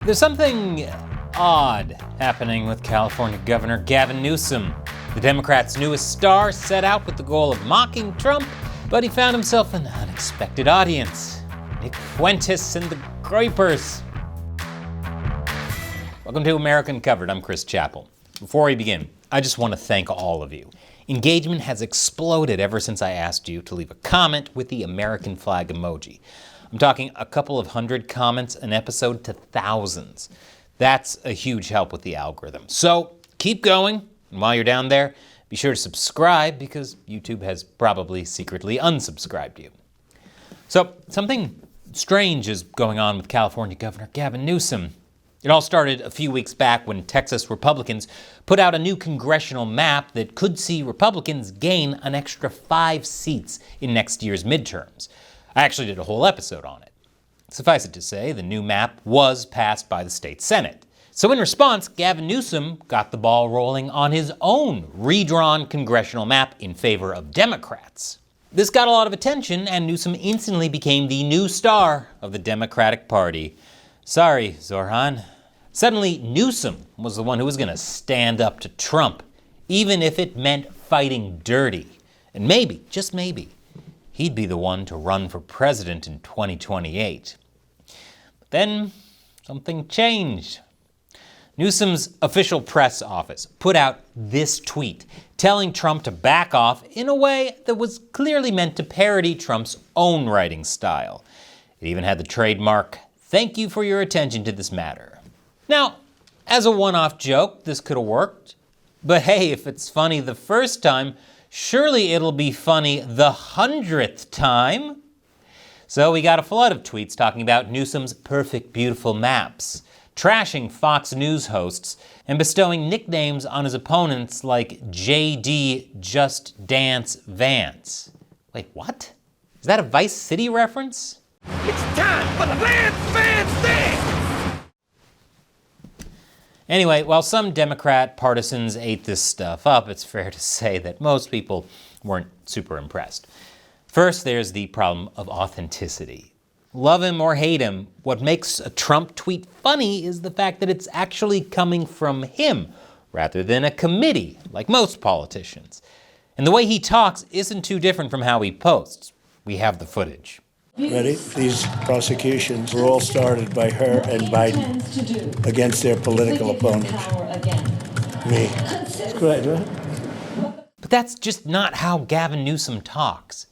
There's something odd happening with California Governor Gavin Newsom. The Democrats' newest star set out with the goal of mocking Trump, but he found himself an unexpected audience. Nick Fuentes and the groypers. Welcome to American Covered. I'm Chris Chappell. Before we begin, I just want to thank all of you. Engagement has exploded ever since I asked you to leave a comment with the American flag emoji. I'm talking a couple of hundred comments an episode to thousands. That's a huge help with the algorithm. So keep going, and while you're down there, be sure to subscribe because YouTube has probably secretly unsubscribed you. So something strange is going on with California Governor Gavin Newsom. It all started a few weeks back when Texas Republicans put out a new congressional map that could see Republicans gain an extra 5 seats in next year's midterms. I actually did a whole episode on it. Suffice it to say, the new map was passed by the state Senate. So in response, Gavin Newsom got the ball rolling on his own redrawn congressional map in favor of Democrats. This got a lot of attention, and Newsom instantly became the new star of the Democratic Party. Sorry, Zorhan. Suddenly, Newsom was the one who was going to stand up to Trump, even if it meant fighting dirty. And maybe, just maybe, he'd be the one to run for president in 2028. But then, something changed. Newsom's official press office put out this tweet, telling Trump to back off in a way that was clearly meant to parody Trump's own writing style. It even had the trademark, "Thank you for your attention to this matter." Now, as a one-off joke, this could have worked. But hey, if it's funny the first time, surely it'll be funny the 100th time. So we got a flood of tweets talking about Newsom's perfect, beautiful maps, trashing Fox News hosts, and bestowing nicknames on his opponents like JD Just Dance Vance. Wait, what? Is that a Vice City reference? It's time for the Lance Vance Dance! Anyway, while some Democrat partisans ate this stuff up, it's fair to say that most people weren't super impressed. First, there's the problem of authenticity. Love him or hate him, what makes a Trump tweet funny is the fact that it's actually coming from him, rather than a committee, like most politicians. And the way he talks isn't too different from how he posts. We have the footage. Ready? These prosecutions were all started by her and Biden against their political opponents. Me. Correct, right? But that's just not how Gavin Newsom talks.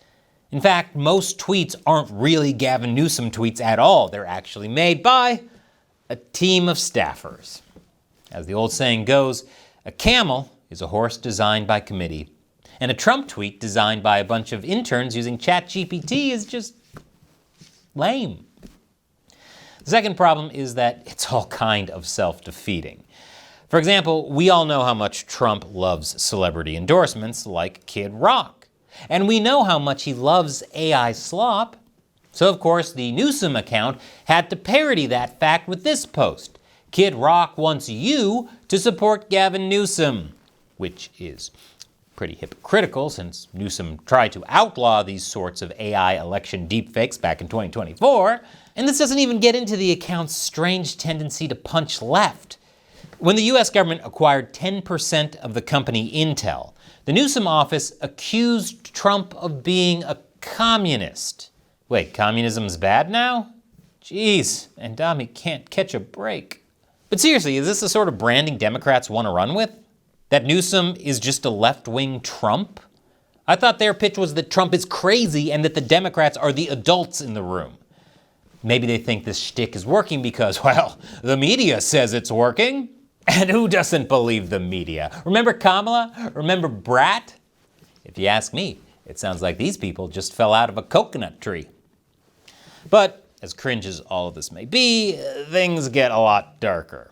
In fact, most tweets aren't really Gavin Newsom tweets at all. They're actually made by a team of staffers. As the old saying goes, a camel is a horse designed by committee, and a Trump tweet designed by a bunch of interns using ChatGPT is just lame. The second problem is that it's all kind of self-defeating. For example, we all know how much Trump loves celebrity endorsements like Kid Rock. And we know how much he loves AI slop. So of course, the Newsom account had to parody that fact with this post. Kid Rock wants you to support Gavin Newsom, which is pretty hypocritical since Newsom tried to outlaw these sorts of AI election deepfakes back in 2024. And this doesn't even get into the account's strange tendency to punch left. When the US government acquired 10% of the company Intel, the Newsom office accused Trump of being a communist. Wait, communism's bad now? Jeez, and Dami can't catch a break. But seriously, is this the sort of branding Democrats want to run with? That Newsom is just a left-wing Trump? I thought their pitch was that Trump is crazy and that the Democrats are the adults in the room. Maybe they think this shtick is working because, well, the media says it's working. And who doesn't believe the media? Remember Kamala? Remember Brat? If you ask me, it sounds like these people just fell out of a coconut tree. But as cringe as all of this may be, things get a lot darker.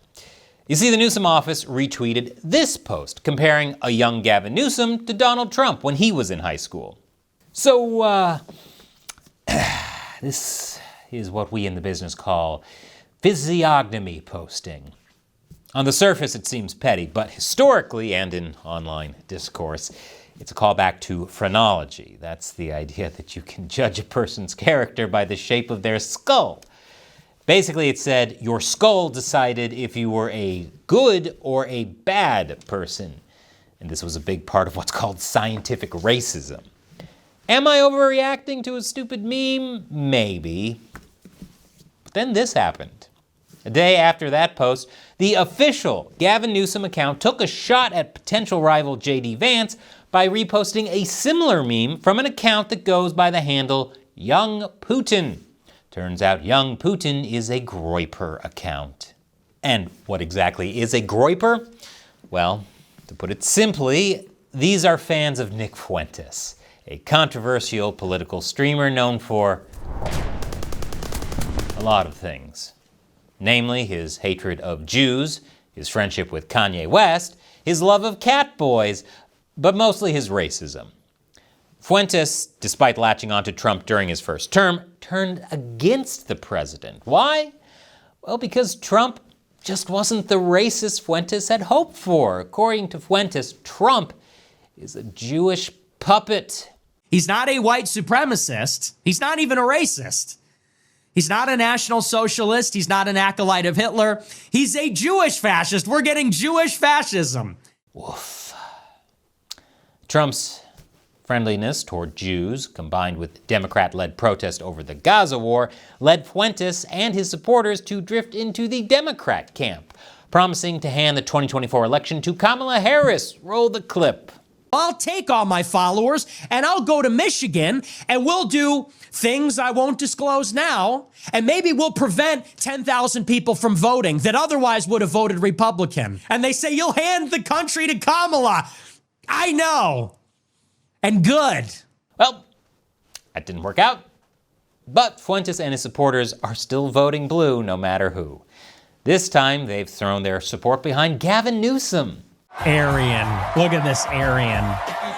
You see, the Newsom office retweeted this post comparing a young Gavin Newsom to Donald Trump when he was in high school. So, this is what we in the business call physiognomy posting. On the surface, it seems petty, but historically and in online discourse, it's a callback to phrenology. That's the idea that you can judge a person's character by the shape of their skull. Basically, it said your skull decided if you were a good or a bad person. And this was a big part of what's called scientific racism. Am I overreacting to a stupid meme? Maybe. But then this happened. A day after that post, the official Gavin Newsom account took a shot at potential rival J.D. Vance by reposting a similar meme from an account that goes by the handle Young Putin. Turns out Young Putin is a groyper account. And what exactly is a groyper? Well, to put it simply, these are fans of Nick Fuentes, a controversial political streamer known for a lot of things. Namely, his hatred of Jews, his friendship with Kanye West, his love of cat boys, but mostly his racism. Fuentes, despite latching onto Trump during his first term, turned against the president. Why? Well, because Trump just wasn't the racist Fuentes had hoped for. According to Fuentes, Trump is a Jewish puppet. He's not a white supremacist. He's not even a racist. He's not a National Socialist. He's not an acolyte of Hitler. He's a Jewish fascist. We're getting Jewish fascism. Woof. Trump's friendliness toward Jews, combined with Democrat-led protest over the Gaza war, led Fuentes and his supporters to drift into the Democrat camp, promising to hand the 2024 election to Kamala Harris. Roll the clip. I'll take all my followers and I'll go to Michigan and we'll do things I won't disclose now. And maybe we'll prevent 10,000 people from voting that otherwise would have voted Republican. And they say, you'll hand the country to Kamala. I know. And good. Well, that didn't work out. But Fuentes and his supporters are still voting blue no matter who. This time, they've thrown their support behind Gavin Newsom. Aryan. Look at this Aryan.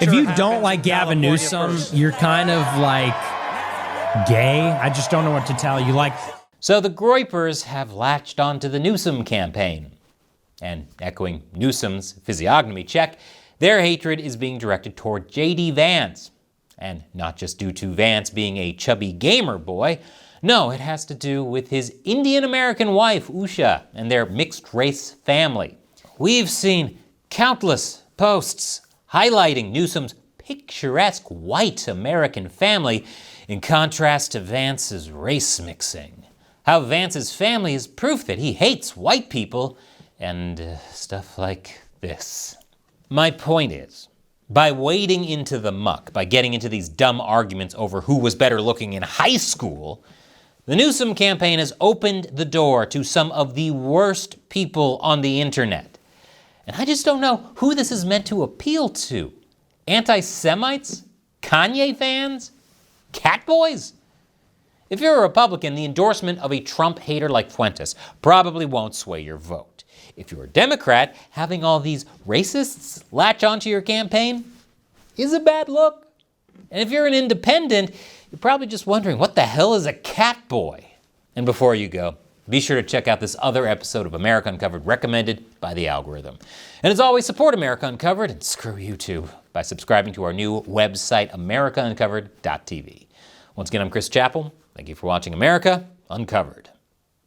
If you don't like Gavin Newsom, you're kind of like gay. I just don't know what to tell you. So the groypers have latched onto the Newsom campaign. And echoing Newsom's physiognomy check, their hatred is being directed toward J.D. Vance. And not just due to Vance being a chubby gamer boy. No, it has to do with his Indian-American wife, Usha, and their mixed-race family. We've seen countless posts highlighting Newsom's picturesque white American family in contrast to Vance's race mixing. How Vance's family is proof that he hates white people and stuff like this. My point is, by wading into the muck, by getting into these dumb arguments over who was better looking in high school, the Newsom campaign has opened the door to some of the worst people on the internet. And I just don't know who this is meant to appeal to. Anti-Semites? Kanye fans? Catboys? If you're a Republican, the endorsement of a Trump hater like Fuentes probably won't sway your vote. If you're a Democrat, having all these racists latch onto your campaign is a bad look. And if you're an independent, you're probably just wondering, what the hell is a catboy? And before you go, be sure to check out this other episode of America Uncovered recommended by the algorithm. And as always, support America Uncovered and screw YouTube by subscribing to our new website, americauncovered.tv. Once again, I'm Chris Chappell. Thank you for watching America Uncovered.